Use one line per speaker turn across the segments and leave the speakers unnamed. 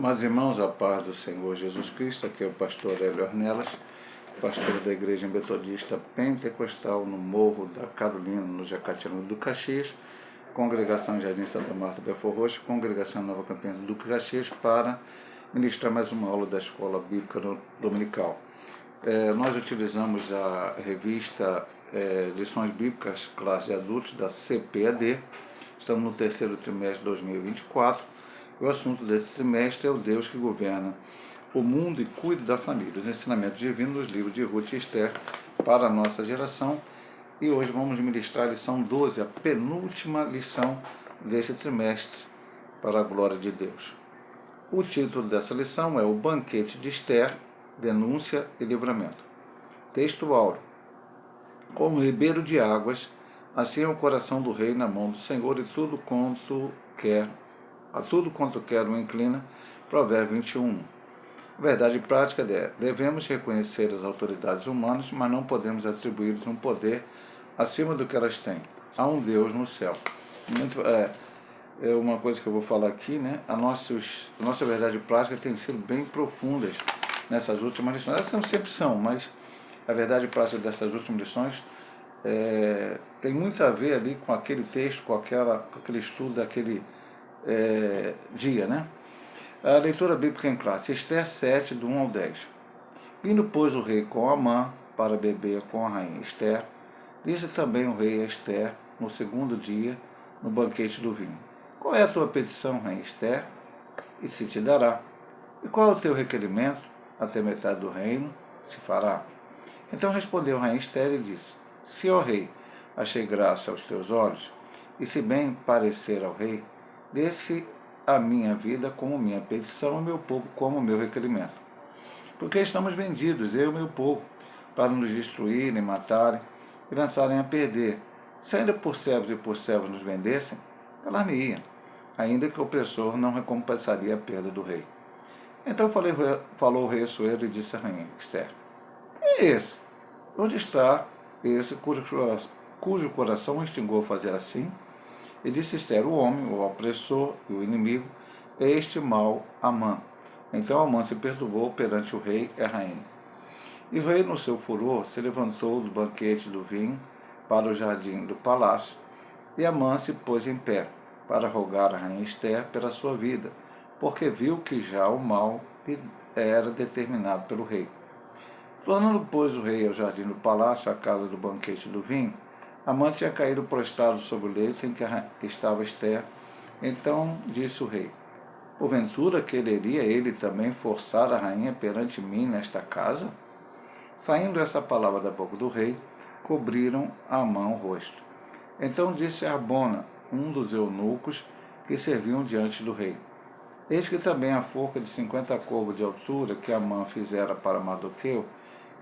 Amados irmãos, a paz do Senhor Jesus Cristo, aqui é o pastor Hélio Ornelas, pastor da Igreja Metodista Pentecostal no Morro da Carolina, no Jacatiano do Caxias, congregação Jardim Santa Marta, Belfor Roxo, congregação Nova Campinas do Caxias, para ministrar mais uma aula da Escola Bíblica Dominical. Nós utilizamos a revista Lições Bíblicas, classe de adultos, da CPAD, estamos no terceiro trimestre de 2024, o assunto desse trimestre é o Deus que governa o mundo e cuida da família, os ensinamentos divinos dos livros de Ruth e Esther para a nossa geração. E hoje vamos ministrar a lição 12, a penúltima lição desse trimestre, para a glória de Deus. O título dessa lição é O Banquete de Esther, Denúncia e Livramento. Texto áureo. Como ribeiro de águas, assim é o coração do rei na mão do Senhor, e tudo quanto quer o inclina. Provérbio 21. Verdade prática é: devemos reconhecer as autoridades humanas, mas não podemos atribuir-lhes um poder acima do que elas têm. Há um Deus no céu. É uma coisa que eu vou falar aqui, né? A nossa verdade prática tem sido bem profundas nessas últimas lições. Essas sempre são, mas a verdade prática dessas últimas lições tem muito a ver ali com aquele texto, com aquele estudo daquele dia, né? A leitura bíblica em classe, Esther 7, do 1 ao 10. Vindo, pois, o rei com Amã para beber com a rainha Esther, disse também o rei a Esther, no segundo dia, no banquete do vinho: qual é a tua petição, rainha Esther? E se te dará. E qual é o teu requerimento? Até metade do reino se fará. Então respondeu a rainha Esther e disse: se, ó rei, achei graça aos teus olhos, e se bem parecer ao rei, desse a minha vida como minha petição, e meu povo como meu requerimento. Porque estamos vendidos, eu e meu povo, para nos destruírem, matarem e lançarem a perder. Se ainda por servos e por servos nos vendessem, calar-me-ia, ainda que o opressor não recompensaria a perda do rei. Então falou o rei Assuero e disse à rainha Esther: quem é esse? Onde está esse cujo coração o instigou a fazer assim? E disse Esther: o homem, o opressor e o inimigo é este mau Amã. Então Amã se perturbou perante o rei e a rainha. E o rei, no seu furor, se levantou do banquete do vinho para o jardim do palácio, e Amã se pôs em pé para rogar a rainha Esther pela sua vida, porque viu que já o mal era determinado pelo rei. Tornando, pois, o rei ao jardim do palácio, à casa do banquete do vinho, Amã tinha caído prostrado sobre o leito em que estava Esther. Então disse o rei: porventura quereria ele também forçar a rainha perante mim nesta casa? Saindo essa palavra da boca do rei, cobriram a Amã o rosto. Então disse Arbona, um dos eunucos que serviam diante do rei: eis que também a forca de 50 côvados de altura que Amã fizera para Mardoqueu,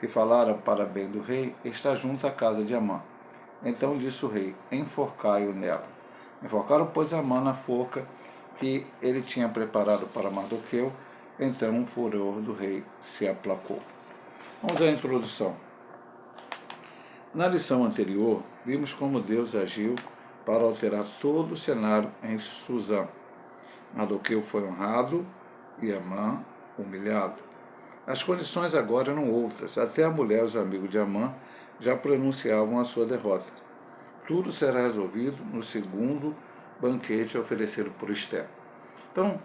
que falara para bem do rei, está junto à casa de Amã. Então disse o rei: enforcai-o nela. Enforcaram, pois, Amã na forca que ele tinha preparado para Mardoqueu. Então o furor do rei se aplacou. Vamos à introdução. Na lição anterior, vimos como Deus agiu para alterar todo o cenário em Susã. Mardoqueu foi honrado e Amã humilhado. As condições agora eram outras. Até a mulher e os amigos de Amã já pronunciavam a sua derrota. Tudo será resolvido no segundo banquete oferecido por Esther. Então,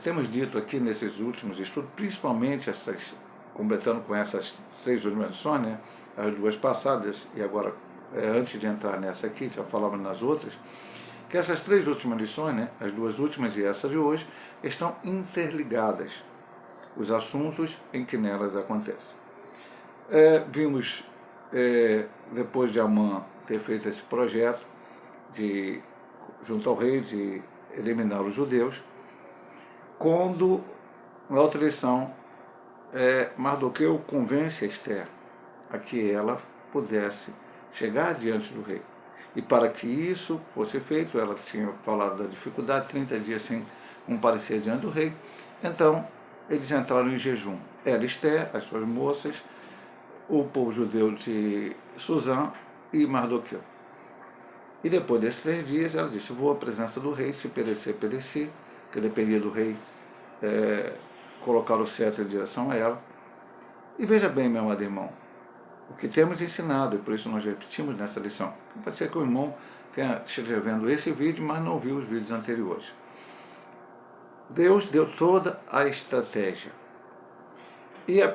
temos dito aqui nesses últimos estudos, principalmente completando com essas três últimas lições, né, as duas passadas, e agora, antes de entrar nessa aqui, já falamos nas outras, que essas três últimas lições, né, as duas últimas e essa de hoje, estão interligadas, os assuntos em que nelas acontecem. Vimos, depois de Amã ter feito esse projeto junto ao rei de eliminar os judeus, quando, na outra lição, Mardoqueu convence a Esther a que ela pudesse chegar diante do rei. E para que isso fosse feito, ela tinha falado da dificuldade, 30 dias sem comparecer diante do rei. Então, eles entraram em jejum. Ela, Esther, as suas moças, o povo judeu de Susã e Mardoqueu. E depois desses 3 dias, ela disse: vou à presença do rei, se perecer, pereci, que dependia do rei colocar o cetro em direção a ela. E veja bem, meu amado irmão, o que temos ensinado, e por isso nós repetimos nessa lição. Pode ser que o irmão esteja vendo esse vídeo, mas não viu os vídeos anteriores. Deus deu toda a estratégia. E a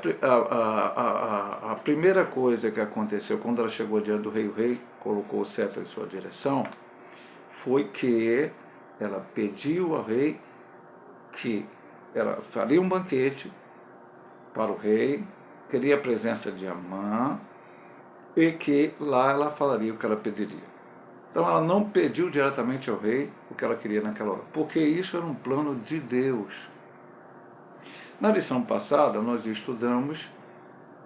primeira coisa que aconteceu quando ela chegou diante do rei, o rei colocou o cetro em sua direção, foi que ela pediu ao rei que ela faria um banquete para o rei, queria a presença de Amã, e que lá ela falaria o que ela pediria. Então ela não pediu diretamente ao rei o que ela queria naquela hora, porque isso era um plano de Deus. Na lição passada, nós estudamos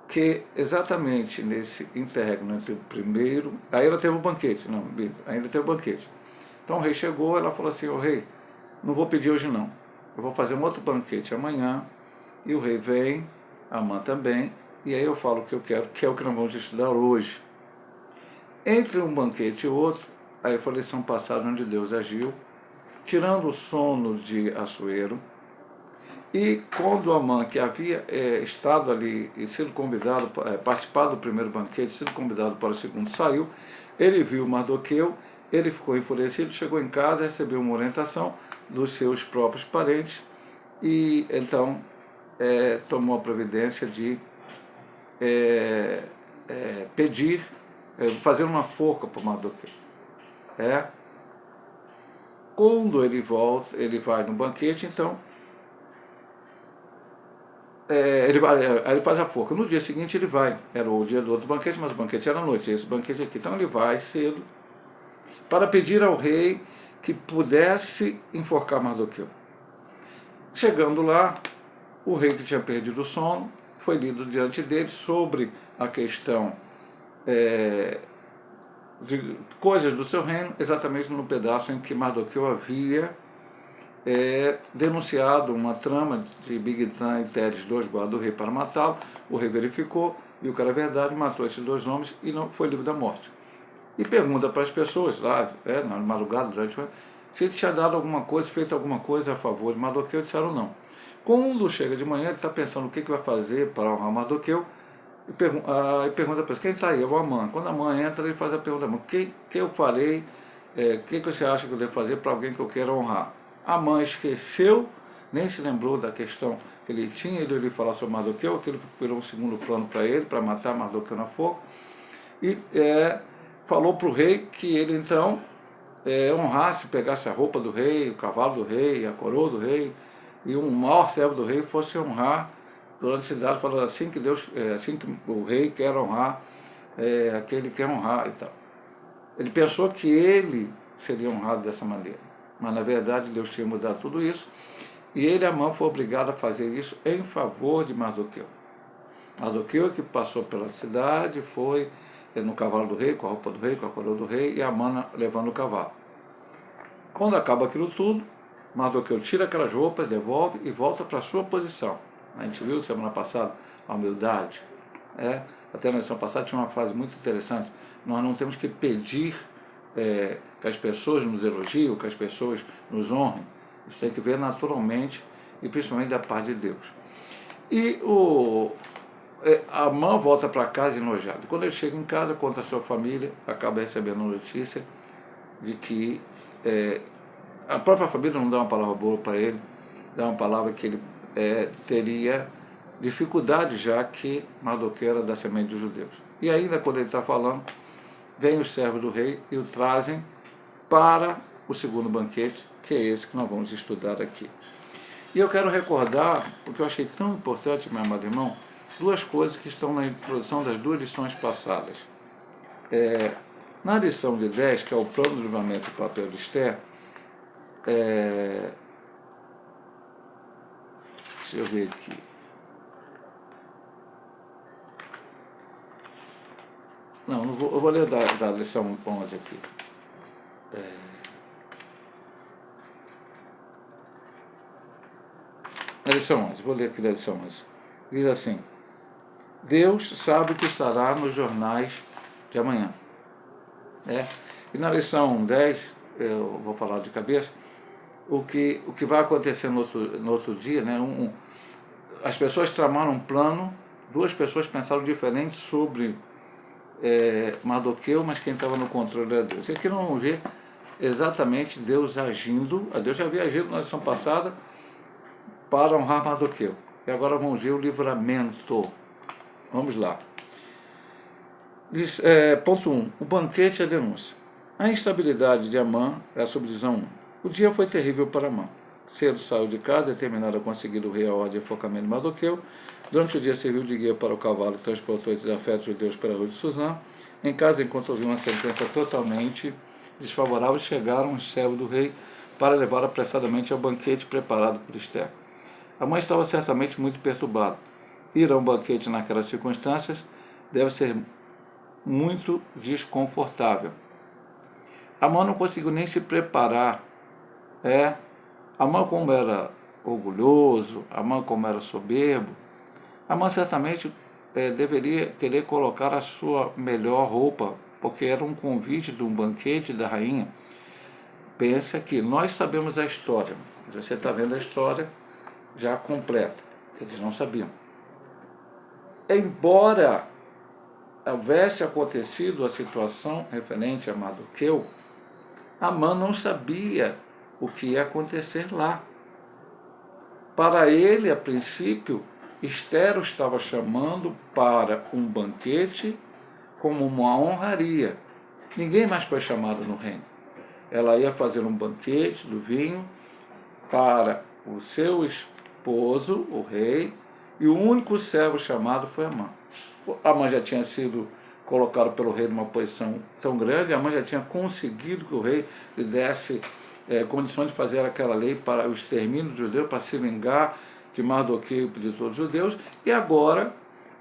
que exatamente nesse interregno entre o primeiro... Aí ela teve o banquete, não, ainda teve o banquete. Então o rei chegou, ela falou assim, rei, não vou pedir hoje não, eu vou fazer um outro banquete amanhã, e o rei vem, Amã também, e aí eu falo o que eu quero, que é o que nós vamos estudar hoje. Entre um banquete e outro, aí foi a lição passada onde Deus agiu, tirando o sono de Assuero. E quando Amã, que havia estado ali e sido convidado, participado do primeiro banquete, sido convidado para o segundo, saiu, ele viu Mardoqueu, ele ficou enfurecido, chegou em casa, recebeu uma orientação dos seus próprios parentes e então tomou a providência de pedir, fazer uma forca para Mardoqueu. Quando ele volta, ele vai no banquete, então ele faz a forca. No dia seguinte ele vai, era o dia do outro banquete, mas o banquete era à noite, esse banquete aqui. Então ele vai cedo para pedir ao rei que pudesse enforcar Mardoqueu. Chegando lá, o rei que tinha perdido o sono, foi lido diante dele sobre a questão de coisas do seu reino, exatamente no pedaço em que Mardoqueu havia denunciado uma trama de Bigtan e Teres, dois guardas do rei, para matá-lo. O rei verificou, viu que era verdade, matou esses dois homens e não foi livre da morte. E pergunta para as pessoas lá, na madrugada, durante o se ele tinha dado alguma coisa, feito alguma coisa a favor de Mardoqueu, disseram não. Quando chega de manhã, ele está pensando o que vai fazer para honrar Mardoqueu, e pergunta para eles, quem está aí? É o Amã. Quando Amã entra, ele faz a pergunta, o que eu farei, o que você acha que eu devo fazer para alguém que eu queira honrar? Amã esqueceu, nem se lembrou da questão que ele tinha, ele falar sobre Mardoqueu, aquilo virou um segundo plano para ele, para matar Mardoqueu na forca, e falou para o rei que ele então honrasse, pegasse a roupa do rei, o cavalo do rei, a coroa do rei, e um maior servo do rei fosse honrar durante a cidade, falando assim que Deus, assim que o rei quer honrar, aquele que quer honrar e tal. Ele pensou que ele seria honrado dessa maneira, mas na verdade Deus tinha mudado tudo isso, e ele, Amã, foi obrigado a fazer isso em favor de Mardoqueu. Mardoqueu, que passou pela cidade, foi no cavalo do rei, com a roupa do rei, com a coroa do rei, e Amã levando o cavalo. Quando acaba aquilo tudo, Mardoqueu tira aquelas roupas, devolve e volta para a sua posição. A gente viu semana passada a humildade. Até na lição passada tinha uma frase muito interessante. Nós não temos que pedir que as pessoas nos elogiem, que as pessoas nos honrem. Isso tem que ver naturalmente e principalmente da parte de Deus. E Amã volta para casa enojado. Quando ele chega em casa, conta a sua família, acaba recebendo a notícia de que a própria família não dá uma palavra boa para ele, dá uma palavra que ele teria dificuldade, já que Mardoqueu era da semente dos judeus. E ainda quando ele está falando, vem os servos do rei e o trazem para o segundo banquete, que é esse que nós vamos estudar aqui. E eu quero recordar, porque eu achei tão importante, meu amado irmão, duas coisas que estão na introdução das duas lições passadas. Na lição de 10, que é o plano de livramento do papel de Esther, deixa eu ver aqui. Não vou, eu vou ler da lição 11 aqui. A lição 11, vou ler aqui da lição 11. Diz assim: Deus sabe o que estará nos jornais de amanhã. E na lição 10, eu vou falar de cabeça, o que vai acontecer no outro dia, né? As pessoas tramaram um plano, duas pessoas pensaram diferente sobre Mardoqueu, mas quem estava no controle era Deus. E aqui nós vamos ver exatamente Deus agindo. A Deus já havia agido na lição passada para honrar Mardoqueu. E agora vamos ver o livramento. Vamos lá. Diz, ponto 1. O banquete e a denúncia. A instabilidade de Amã é a subdivisão 1. O dia foi terrível para Amã. Cedo saiu de casa, determinado a conseguir o rei a ordem de enforcamento de Mardoqueu. Durante o dia serviu de guia para o cavalo que transportou esses afetos judeus para a rua de Suzã. Em casa, enquanto ouviu uma sentença totalmente desfavorável, chegaram os servos do rei para levar apressadamente ao banquete preparado por Esther. A mãe estava certamente muito perturbada. Ir a um banquete naquelas circunstâncias deve ser muito desconfortável. Amã não conseguiu nem se preparar. Amã, como era orgulhoso, Amã, como era soberbo, Amã certamente deveria querer colocar a sua melhor roupa, porque era um convite de um banquete da rainha. Pensa que nós sabemos a história. Você está vendo a história já completa. Eles não sabiam. Embora houvesse acontecido a situação referente a Mardoqueu, Amã não sabia o que ia acontecer lá. Para ele, a princípio, Esther o estava chamando para um banquete como uma honraria. Ninguém mais foi chamado no reino. Ela ia fazer um banquete do vinho para o seu esposo, o rei, e o único servo chamado foi Amã. Amã já tinha sido colocado pelo rei numa posição tão grande, Amã já tinha conseguido que o rei lhe desse condições de fazer aquela lei para o extermínio dos judeus, para se vingar de Mardoqueu e de todos os judeus, e agora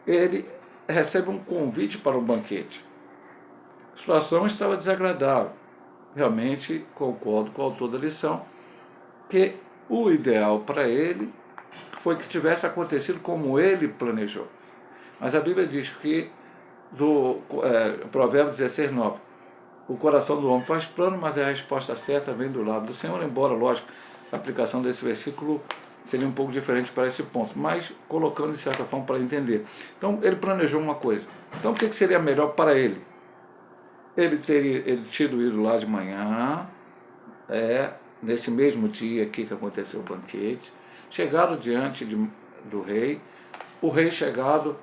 ele recebe um convite para um banquete. A situação estava desagradável. Realmente concordo com o autor da lição, que o ideal para ele foi que tivesse acontecido como ele planejou. Mas a Bíblia diz que, Provérbios 16, 9, o coração do homem faz plano, mas a resposta certa vem do lado do Senhor, embora, lógico, a aplicação desse versículo seria um pouco diferente para esse ponto, mas colocando de certa forma para entender. Então, ele planejou uma coisa. Então, o que seria melhor para ele? Ele teria tido ido lá de manhã, nesse mesmo dia aqui que aconteceu o banquete, chegado diante do rei, o rei chegado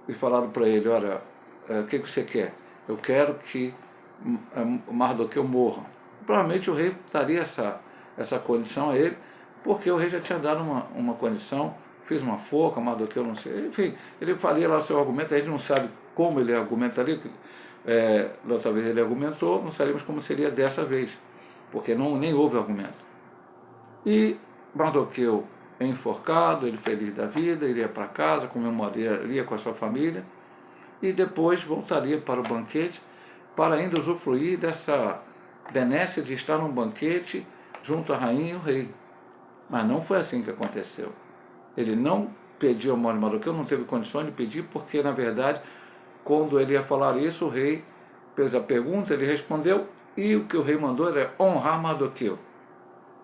e falado para ele, olha, o que você quer? Eu quero que Mardoqueu morra. Provavelmente o rei daria essa condição a ele, porque o rei já tinha dado uma condição, fez uma forca, Mardoqueu não sei, enfim, ele faria lá o seu argumento, a gente não sabe como ele argumentaria, da outra vez ele argumentou, não sabemos como seria dessa vez, porque nem houve argumento. E Mardoqueu enforcado, ele feliz da vida, iria para casa, comemoraria com a sua família, e depois voltaria para o banquete, para ainda usufruir dessa benesse de estar num banquete junto à rainha e o rei. Mas não foi assim que aconteceu. Ele não pediu a morte de Mardoqueu, não teve condições de pedir, porque, na verdade, quando ele ia falar isso, o rei fez a pergunta, ele respondeu, e o que o rei mandou era honrar Mardoqueu.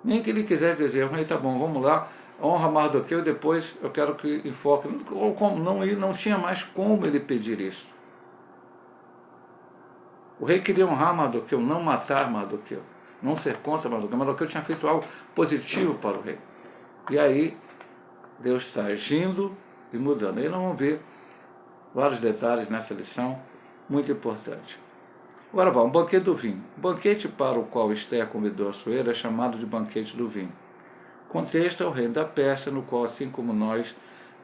Nem que ele quisesse dizer, rei, tá bom, vamos lá, honra Mardoqueu e depois eu quero que enfoque. Ele não tinha mais como ele pedir isso. O rei queria honrar Mardoqueu, não matar Mardoqueu, não ser contra Mardoqueu. Mardoqueu tinha feito algo positivo para o rei. E aí, Deus está agindo e mudando. Aí nós vamos ver vários detalhes nessa lição, muito importante. Agora vamos, banquete do vinho. O banquete para o qual Esther convidou a Suera é chamado de banquete do vinho. O contexto é o reino da Pérsia, no qual, assim como nós,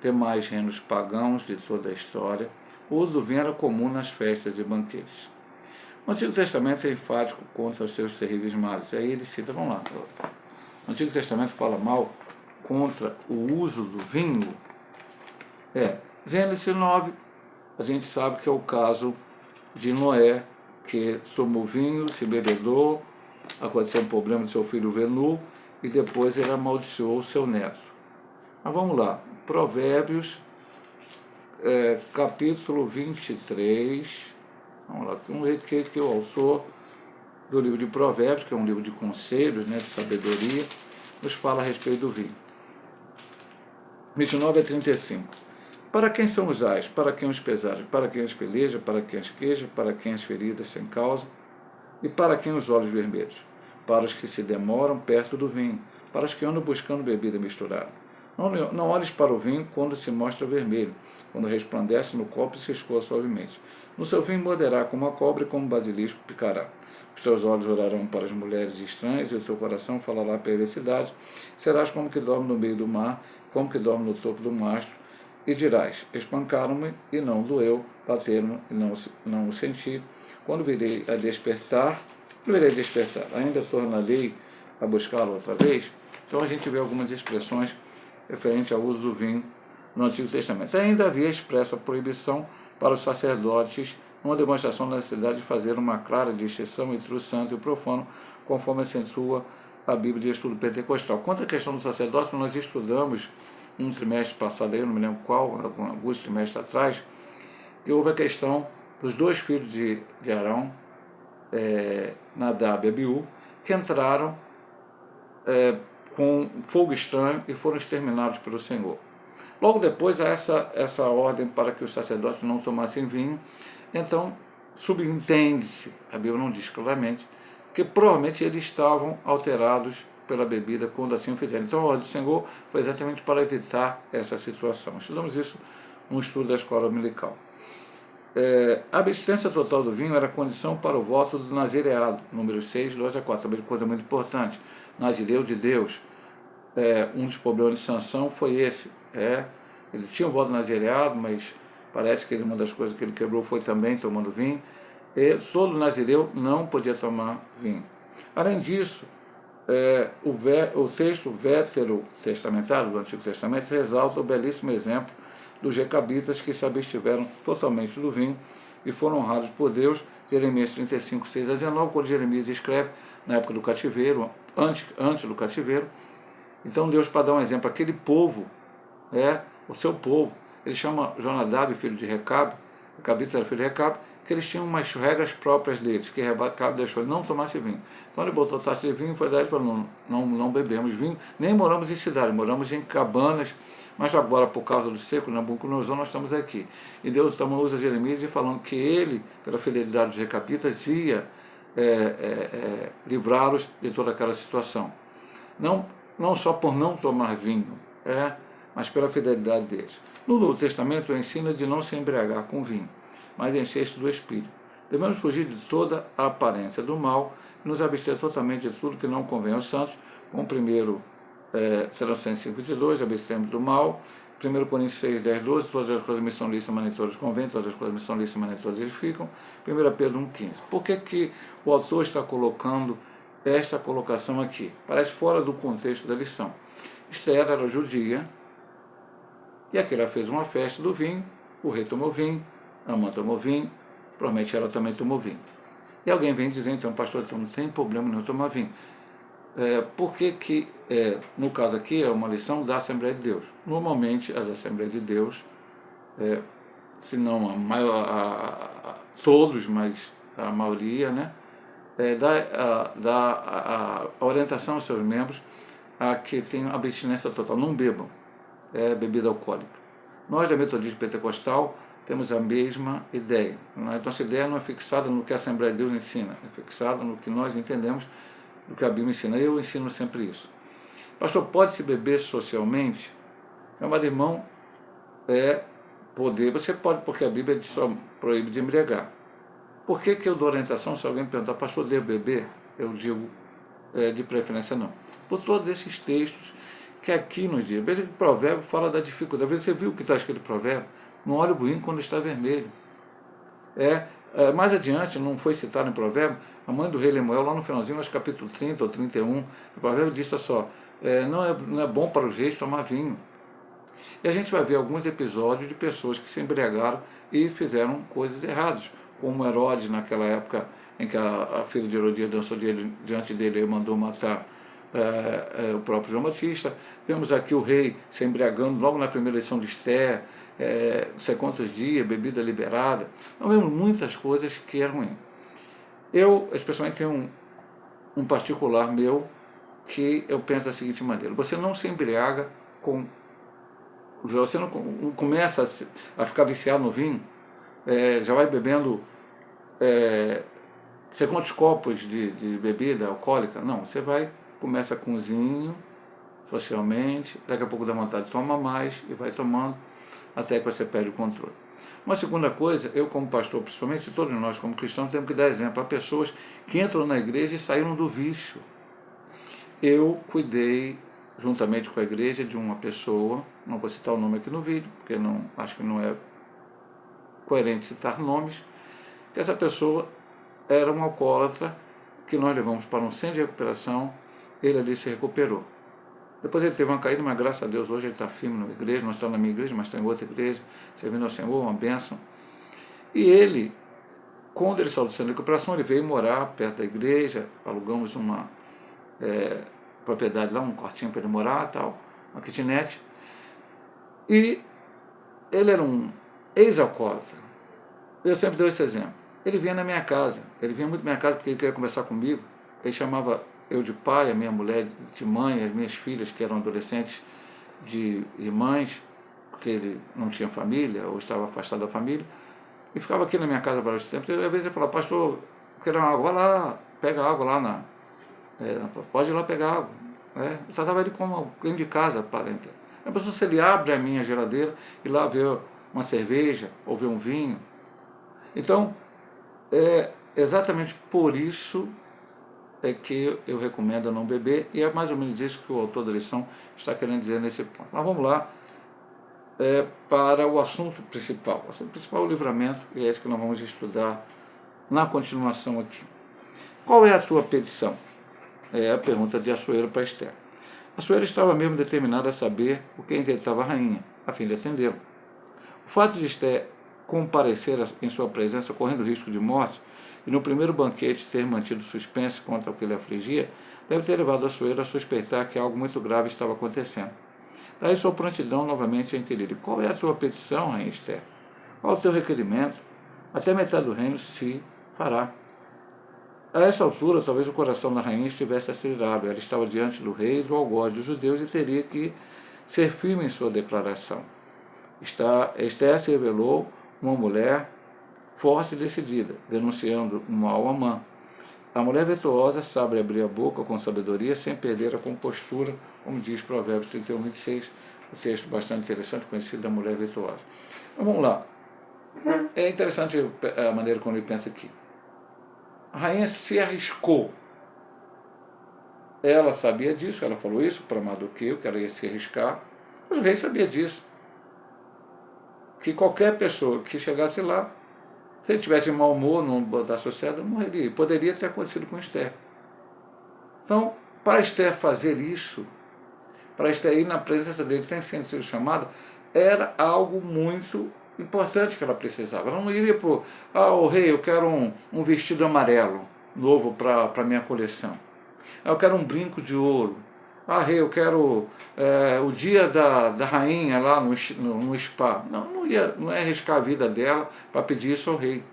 demais reinos pagãos de toda a história, o uso do vinho era comum nas festas e banquetes. O Antigo Testamento é enfático contra os seus terríveis males. Aí ele cita, vamos lá, o Antigo Testamento fala mal contra o uso do vinho. Gênesis 9, a gente sabe que é o caso de Noé, que tomou vinho, se bebedou, aconteceu um problema de seu filho Venu, e depois ele amaldiçoou o seu neto. Mas vamos lá, Provérbios, capítulo 23, vamos lá, vamos ver que o autor do livro de Provérbios, que é um livro de conselhos, de sabedoria, nos fala a respeito do vinho. 29 a 35. Para quem são os ais? Para quem os pesares? Para quem as pelejas? Para quem as queijas? Para quem as feridas sem causa? E para quem os olhos vermelhos? Para os que se demoram perto do vinho, para os que andam buscando bebida misturada. Não olhes para o vinho quando se mostra vermelho, quando resplandece no copo e se escoa suavemente. No seu vinho morderá como a cobra e como o basilisco picará. Os teus olhos orarão para as mulheres estranhas e o teu coração falará perversidade. Serás como que dorme no meio do mar, como que dorme no topo do mastro, e dirás, espancaram-me e não doeu, bateram-me e não o senti. Quando virei despertar, ainda tornarei a buscá-lo outra vez. Então a gente vê algumas expressões referentes ao uso do vinho no Antigo Testamento. Ainda havia expressa proibição para os sacerdotes, uma demonstração da necessidade de fazer uma clara distinção entre o santo e o profano, conforme acentua a Bíblia de Estudo Pentecostal. Quanto à questão do sacerdócio, nós estudamos um trimestre passado, eu não me lembro qual, alguns trimestres atrás, e houve a questão dos dois filhos de Arão, Nadab e Abiú, que entraram com fogo estranho e foram exterminados pelo Senhor. Logo depois, há essa ordem para que os sacerdotes não tomassem vinho. Então, subentende-se, a Bíblia não diz claramente, que provavelmente eles estavam alterados pela bebida quando assim o fizeram. Então, a ordem do Senhor foi exatamente para evitar essa situação. Estudamos isso no estudo da escola dominical. A abstinência total do vinho era condição para o voto do nazireado, números 6, 2 a 4. Também coisa muito importante. Nazireu de Deus. Um dos problemas de Sansão foi esse. Ele tinha um voto nazireado, mas parece que uma das coisas que ele quebrou foi também tomando vinho. E todo nazireu não podia tomar vinho. Além disso, o texto veterotestamentário do Antigo Testamento ressalta o belíssimo exemplo dos recabitas que se abstiveram totalmente do vinho e foram honrados por Deus. Jeremias 35, 6 a 19, quando Jeremias escreve na época do cativeiro, antes do cativeiro. Então Deus, para dar um exemplo, aquele povo, o seu povo, ele chama Jonadab, filho de Recabe, Recabitas era filho de Recabe, que eles tinham umas regras próprias deles, que Recabe deixou ele não tomasse vinho. Então ele botou taça de vinho e foi dar e falou, não bebemos vinho, nem moramos em cidade, moramos em cabanas, mas agora, por causa do seco Nabucodonosor, nós estamos aqui. E Deus então usa Jeremias e falando que ele, pela fidelidade dos Recabitas, ia livrá-los de toda aquela situação. Não só por não tomar vinho, mas pela fidelidade deles. No Novo Testamento, ensina de não se embriagar com vinho, mas encher-se do Espírito. Devemos fugir de toda a aparência do mal e nos abster totalmente de tudo que não convém aos santos, com o primeiro Tessalonicenses 5:22, abstemos do mal, 1 Coríntios 6, 10, 12, todas as coisas me são lícitas, mas nem todas convêm, todas as coisas me são lícitas, mas nem todas edificam, 1 Pedro 1,15. Por que o autor está colocando esta colocação aqui? Parece fora do contexto da lição. Esther era judia, e aqui ela fez uma festa do vinho, o rei tomou vinho, Amã tomou vinho, provavelmente ela também tomou vinho. E alguém vem dizer, então, pastor, então não tem problema nenhum tomar vinho. Por que no caso aqui, é uma lição da Assembleia de Deus? Normalmente, as Assembleias de Deus, se não todos, mas a maioria, dá a orientação aos seus membros a que tenham abstinência total, não bebam bebida alcoólica. Nós, da Metodista Pentecostal, temos a mesma ideia. Nossa ideia não é fixada no que a Assembleia de Deus ensina, é fixada no que nós entendemos do que a Bíblia ensina. Eu ensino sempre isso. Pastor, pode-se beber socialmente? Meu irmão, você pode, porque a Bíblia só proíbe de embriagar. Por que eu dou orientação se alguém perguntar, pastor, devo beber? Eu digo, de preferência não. Por todos esses textos que aqui nos diz. Veja que o provérbio fala da dificuldade. Às vezes você viu o que está escrito no provérbio? Não olhe o vinho quando está vermelho. Mais adiante, não foi citado em provérbio, a mãe do rei Lemuel, lá no finalzinho, acho capítulo 30 ou 31, o provérbio disse só, não é bom para os reis tomar vinho. E a gente vai ver alguns episódios de pessoas que se embriagaram e fizeram coisas erradas, como Herodes, naquela época em que a filha de Herodias dançou diante dele e mandou matar o próprio João Batista. Vemos aqui o rei se embriagando logo na primeira eleição de Esther, não sei quantos dias, bebida liberada. Nós vemos muitas coisas que eram ruins. Eu, especialmente, tenho um particular meu, que eu penso da seguinte maneira: você não se embriaga com... Você não começa a ficar viciado no vinho, já vai bebendo, sei quantos copos de bebida alcoólica. Não, você vai, começa com um vinho, socialmente, daqui a pouco dá vontade de tomar mais e vai tomando até que você perde o controle. Uma segunda coisa, eu como pastor principalmente, todos nós como cristãos temos que dar exemplo a pessoas que entram na igreja e saíram do vício. Eu cuidei, juntamente com a igreja, de uma pessoa, não vou citar o nome aqui no vídeo, porque não, acho que não é coerente citar nomes, que essa pessoa era um alcoólatra que nós levamos para um centro de recuperação, ele ali se recuperou. Depois ele teve uma caída, mas graças a Deus hoje ele está firme na igreja, não está na minha igreja, mas está em outra igreja, servindo ao Senhor, uma bênção. E ele, quando ele saiu do centro de recuperação, ele veio morar perto da igreja, alugamos uma propriedade lá, um quartinho para ele morar, tal, uma kitnet. E ele era um ex-alcoólatra. Eu sempre dou esse exemplo. Ele vinha na minha casa, ele vinha muito na minha casa porque ele queria conversar comigo. Ele chamava eu de pai, a minha mulher de mãe, as minhas filhas, que eram adolescentes, de mães, porque ele não tinha família ou estava afastado da família, e ficava aqui na minha casa vários tempos. E às vezes ele falava: pastor, eu quero uma água, vai lá, pega água lá pode ir lá pegar água. Eu tratava ele como alguém de casa, parente. A pessoa, se ele abre a minha geladeira e lá vê uma cerveja ou vê um vinho. Então, é exatamente por isso que eu recomendo não beber, e é mais ou menos isso que o autor da lição está querendo dizer nesse ponto. Mas vamos lá para o assunto principal. O assunto principal é o livramento, e é esse que nós vamos estudar na continuação aqui. Qual é a tua petição? É a pergunta de Assuero para Esther. Assuero estava mesmo determinada a saber o que inquietava a rainha, a fim de atendê-lo. O fato de Esther comparecer em sua presença correndo risco de morte e no primeiro banquete ter mantido suspense contra o que lhe afligia, deve ter levado Assuero a suspeitar que algo muito grave estava acontecendo. Daí sua prontidão novamente a inquirir: qual é a tua petição, rainha Esther? Qual é o teu requerimento? Até metade do reino se fará. A essa altura, talvez o coração da rainha estivesse acelerado. Ela estava diante do rei e do algoz dos judeus e teria que ser firme em sua declaração. Esther se revelou uma mulher forte e decidida, denunciando o mal Amã. A mulher virtuosa sabe abrir a boca com sabedoria sem perder a compostura, como diz Provérbios 31, 26, um texto bastante interessante, conhecido da mulher virtuosa. Então, vamos lá. É interessante a maneira como ele pensa aqui. A rainha se arriscou. Ela sabia disso, ela falou isso para Mardoqueu, que ela ia se arriscar, mas o rei sabia disso. Que qualquer pessoa que chegasse lá, se ele tivesse mau humor, não botasse sociedade, morreria. E poderia ter acontecido com Esther. Então, para Esther fazer isso, para Esther ir na presença dele sem ser chamada, era algo muito importante que ela precisava. Ela não iria para o rei, eu quero um vestido amarelo novo para a minha coleção. Eu quero um brinco de ouro. Rei, eu quero o dia da rainha lá no spa. Não ia arriscar a vida dela para pedir isso ao rei.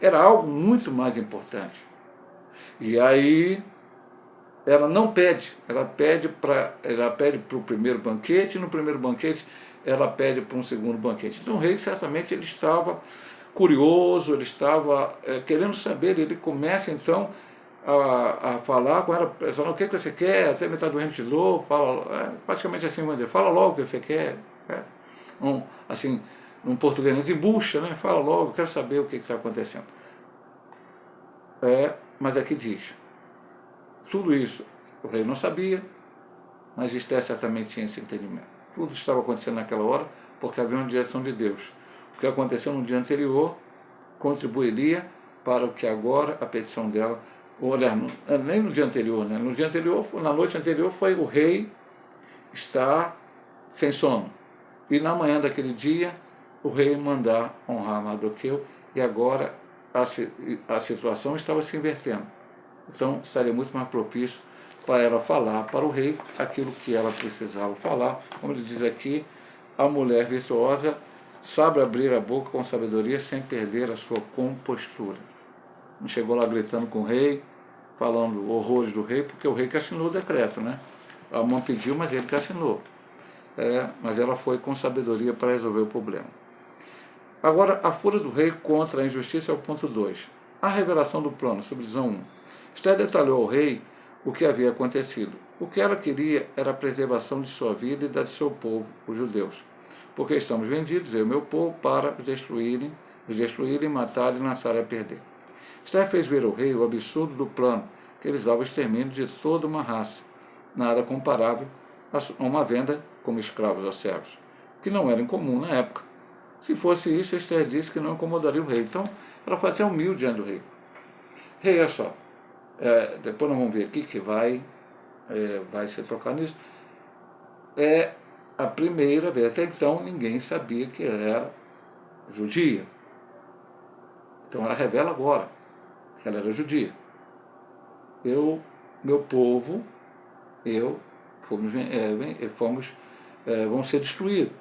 Era algo muito mais importante. E aí ela não pede, ela pede para o primeiro banquete, e no primeiro banquete ela pede para um segundo banquete. Então o rei certamente ele estava curioso, ele estava querendo saber, ele começa então a falar com ela, pensando: o que você quer? Até metade do reino te dou, fala, praticamente assim, vamos dizer, fala logo o que você quer. Assim, num português, desembucha, né? Fala logo, quero saber o que está acontecendo. Mas aqui diz, tudo isso o rei não sabia, mas Esther certamente tinha esse entendimento. Tudo estava acontecendo naquela hora porque havia uma direção de Deus. O que aconteceu no dia anterior contribuiria para o que agora a petição dela, olha, nem no dia anterior, né? No dia anterior, na noite anterior, foi o rei estar sem sono. E na manhã daquele dia, o rei mandar honrar Mardoqueu, e agora a situação estava se invertendo. Então, estaria muito mais propício para ela falar para o rei aquilo que ela precisava falar. Como ele diz aqui, a mulher virtuosa sabe abrir a boca com sabedoria sem perder a sua compostura. Não chegou lá gritando com o rei, falando horrores do rei, porque o rei que assinou o decreto, né? A mãe pediu, mas ele que assinou. Mas ela foi com sabedoria para resolver o problema. Agora, a fúria do rei contra a injustiça é o ponto 2. A revelação do plano, subdivisão 1. Esther detalhou ao rei o que havia acontecido. O que ela queria era a preservação de sua vida e da de seu povo, os judeus. Porque estamos vendidos, eu e meu povo, para os destruírem, matarem e lançarem a perder. Esther fez ver ao rei o absurdo do plano, que visava o extermínio de toda uma raça, nada comparável a uma venda como escravos aos servos, que não era incomum na época. Se fosse isso, Esther disse que não incomodaria o rei. Então, ela foi até humilde diante do rei. Rei, olha só, depois nós vamos ver aqui que vai se tocar nisso. É a primeira vez, até então ninguém sabia que ela era judia. Então ela revela agora que ela era judia. Meu povo, vamos ser destruídos.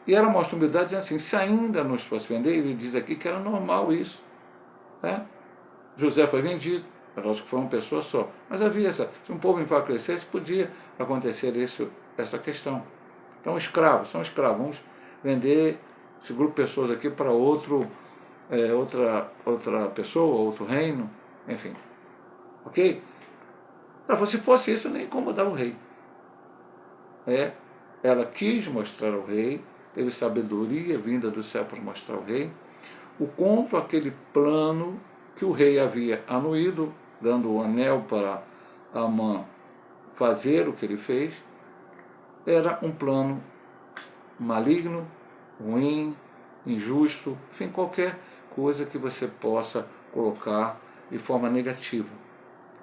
E ela mostra humildade dizendo assim, se ainda nos fosse vender, ele diz aqui que era normal isso. José foi vendido, lógico que foi uma pessoa só. Mas havia se um povo enfraquecesse, podia acontecer essa questão. Então, são escravos. Vamos vender esse grupo de pessoas aqui para outra pessoa, outro reino, enfim. Ok? Ela falou, se fosse isso, nem incomodava o rei. Ela quis mostrar ao rei, teve sabedoria vinda do céu para mostrar ao rei, o quanto aquele plano que o rei havia anuído, dando o anel para Amã fazer o que ele fez, era um plano maligno, ruim, injusto, enfim, qualquer coisa que você possa colocar de forma negativa.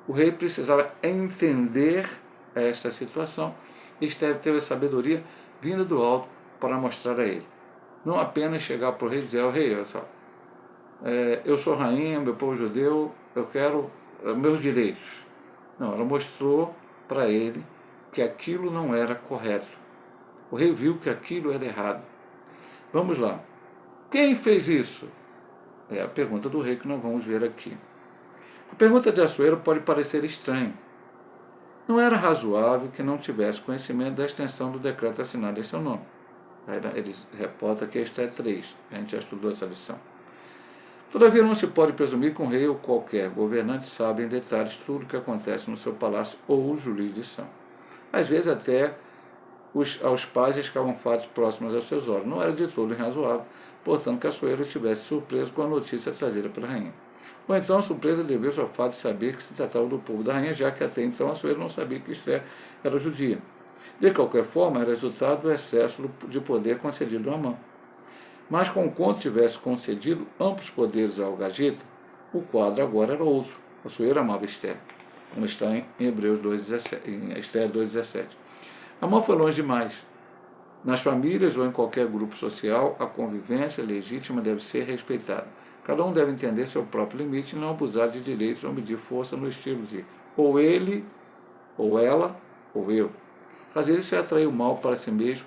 O rei precisava entender esta situação e Esther teve a sabedoria vinda do alto para mostrar a ele. Não apenas chegar para o rei e dizer, rei, olha só, eu sou rainha, meu povo judeu, eu quero meus direitos. Não, ela mostrou para ele que aquilo não era correto. O rei viu que aquilo era errado. Vamos lá. Quem fez isso? É a pergunta do rei que nós vamos ver aqui. A pergunta de Assuero pode parecer estranha. Não era razoável que não tivesse conhecimento da extensão do decreto assinado em seu nome. Ele reporta aqui a Esther 3. A gente já estudou essa lição. Todavia, não se pode presumir que um rei ou qualquer governante sabe em detalhes tudo o que acontece no seu palácio ou jurisdição. Às vezes, até aos pais escavam fatos próximos aos seus olhos. Não era de todo irrazoável, portanto, que Assuero estivesse surpreso com a notícia trazida pela rainha. Ou então a surpresa deveu-se ao fato de saber que se tratava do povo da rainha, já que até então Assuero não sabia que Esther era judia. De qualquer forma, era resultado do excesso de poder concedido a Amã. Mas com quanto tivesse concedido amplos poderes ao Gagita, o quadro agora era outro. Assuero amava Esther, como está em Hebreus 2,17, em Esther 2,17. Amã foi longe demais. Nas famílias ou em qualquer grupo social, a convivência legítima deve ser respeitada. Cada um deve entender seu próprio limite e não abusar de direitos ou medir força no estilo de ou ele, ou ela, ou eu. Fazer isso é atrair o mal para si mesmo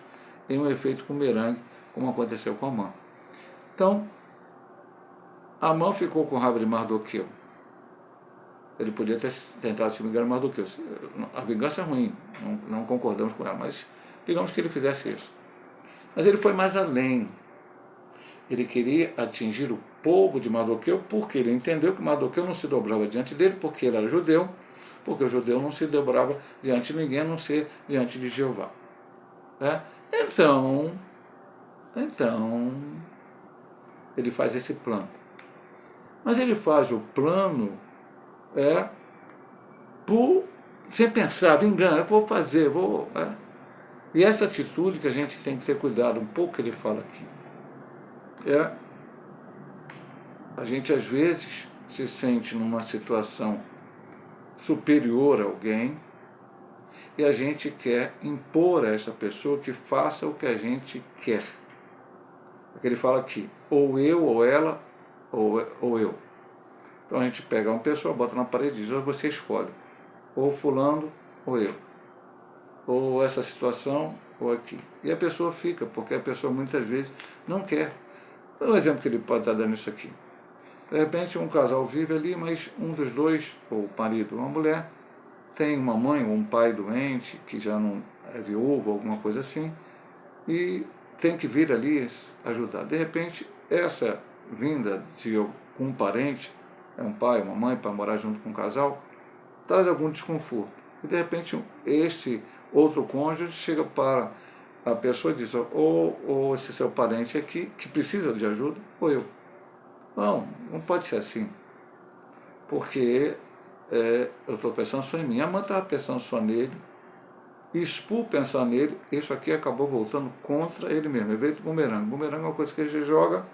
em um efeito bumerangue, como aconteceu com Amã. Então, Amã ficou com raiva de Mardoqueu. Ele podia ter tentado se vingar de Mardoqueu. A vingança é ruim, não concordamos com ela, mas digamos que ele fizesse isso. Mas ele foi mais além. Ele queria atingir o povo de Mardoqueu porque ele entendeu que Mardoqueu não se dobrava diante dele porque ele era judeu, porque o judeu não se dobrava diante de ninguém, a não ser diante de Jeová. Então, ele faz esse plano. Mas ele faz o plano sem pensar, vingança, eu vou fazer, E essa atitude que a gente tem que ter cuidado, um pouco que ele fala aqui. A gente às vezes se sente numa situação superior a alguém e a gente quer impor a essa pessoa que faça o que a gente quer. Porque ele fala aqui, ou eu, ou ela, ou eu. Então a gente pega uma pessoa, bota na parede e diz, você escolhe, ou fulano, ou eu. Ou essa situação, ou aqui. E a pessoa fica, porque a pessoa muitas vezes não quer. Um exemplo que ele pode estar dando isso aqui. De repente um casal vive ali, mas um dos dois, ou o marido ou a mulher, tem uma mãe ou um pai doente, que já não é viúvo, alguma coisa assim, e tem que vir ali ajudar. De repente, essa vinda de um parente, é um pai, uma mãe, para morar junto com um casal, traz algum desconforto. E de repente, este outro cônjuge chega para a pessoa e diz: ou esse seu parente aqui, que precisa de ajuda, ou eu. Não, não pode ser assim. Porque eu estou pensando só em mim. A mãe estava pensando só nele, e por pensar nele, isso aqui acabou voltando contra ele mesmo. Ele veio do bumerangue. Bumerangue é uma coisa que a gente joga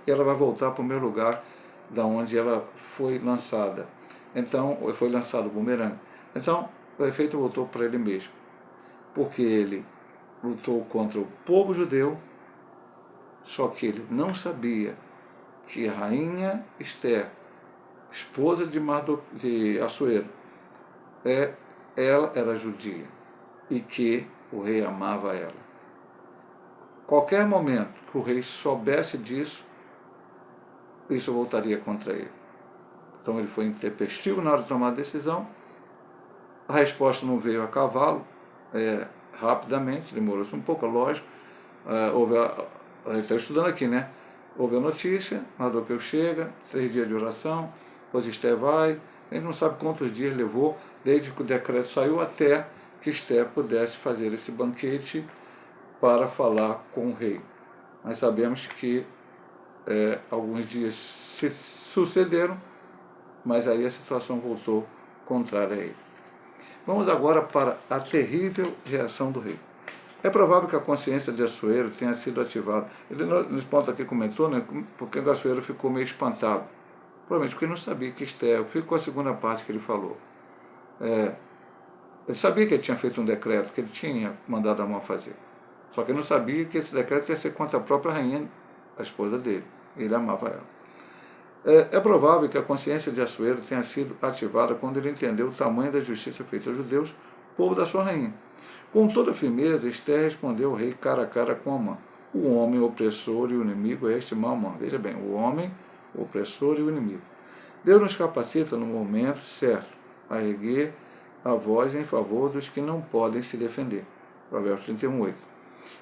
e ela vai voltar para o meu lugar, da onde ela foi lançada. Então, foi lançado o bumerangue. Então, o efeito voltou para ele mesmo. Porque ele lutou contra o povo judeu, só que ele não sabia que a rainha Esther, esposa de Assuero, ela era judia e que o rei amava ela. Qualquer momento que o rei soubesse disso, isso voltaria contra ele. Então ele foi intempestivo na hora de tomar a decisão. A resposta não veio a cavalo, rapidamente, demorou-se um pouco, lógico. A gente está estudando aqui, né? Houve a notícia, Mardoqueu chega, 3 dias de oração, depois Esther vai, a gente não sabe quantos dias levou, desde que o decreto saiu até que Esther pudesse fazer esse banquete para falar com o rei. Nós sabemos que alguns dias se sucederam, mas aí a situação voltou contrária a ele. Vamos agora para a terrível reação do rei. É provável que a consciência de Assuero tenha sido ativada. Ele, nesse ponto aqui, comentou, né, porque o Assuero ficou meio espantado. Provavelmente porque ele não sabia que Esther, ficou a segunda parte que ele falou. Ele sabia que ele tinha feito um decreto, que ele tinha mandado a mão fazer. Só que ele não sabia que esse decreto ia ser contra a própria rainha, a esposa dele. Ele amava ela. É provável que a consciência de Assuero tenha sido ativada quando ele entendeu o tamanho da justiça feita aos judeus, povo da sua rainha. Com toda firmeza, Esther respondeu ao rei cara a cara com Amã. O homem opressor e o inimigo é este Amã. Veja bem, o homem, o opressor e o inimigo. Deus nos capacita no momento certo a erguer a voz em favor dos que não podem se defender. Provérbios 31:8.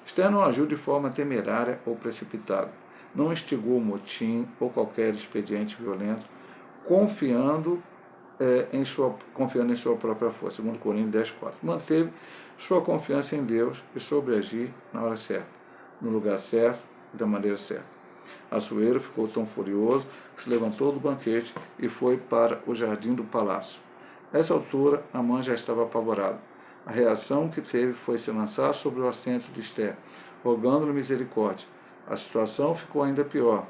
Esther não agiu de forma temerária ou precipitada. Não instigou motim ou qualquer expediente violento, confiando em sua própria força. 2 Coríntios 10:4. Manteve sua confiança em Deus e soube agir na hora certa, no lugar certo e da maneira certa. Assuero ficou tão furioso que se levantou do banquete e foi para o jardim do palácio. A essa altura, Amã já estava apavorado. A reação que teve foi se lançar sobre o assento de Esther, rogando-lhe misericórdia. A situação ficou ainda pior.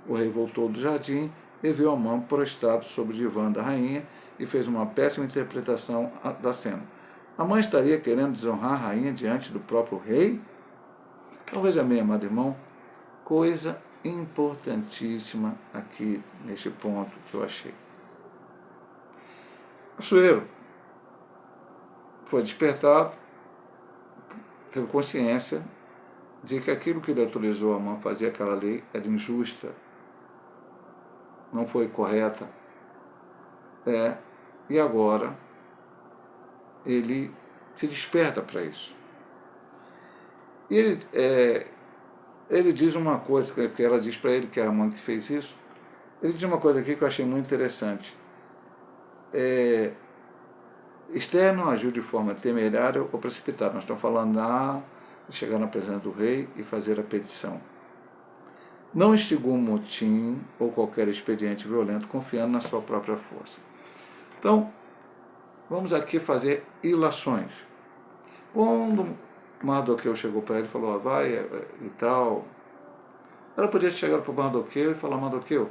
O rei voltou do jardim e viu Amã prostrado sobre o divã da rainha e fez uma péssima interpretação da cena. Amã estaria querendo desonrar a rainha diante do próprio rei? Então veja bem, amado irmão, coisa importantíssima aqui neste ponto que eu achei. Assuero foi despertado, teve consciência de que aquilo que ele autorizou Amã fazer, aquela lei, era injusta, não foi correta. E agora ele se desperta para isso. E ele diz uma coisa, que ela diz para ele, que é a mãe que fez isso, ele diz uma coisa aqui que eu achei muito interessante. Esther não agiu de forma temerária ou precipitada. Nós estamos falando de chegar na presença do rei e fazer a petição. Não instigou um motim ou qualquer expediente violento, confiando na sua própria força. Então, vamos aqui fazer ilações. Quando Mardoqueu chegou para ele e falou, vai e tal, ela podia chegar para o Mardoqueu e falar, Mardoqueu,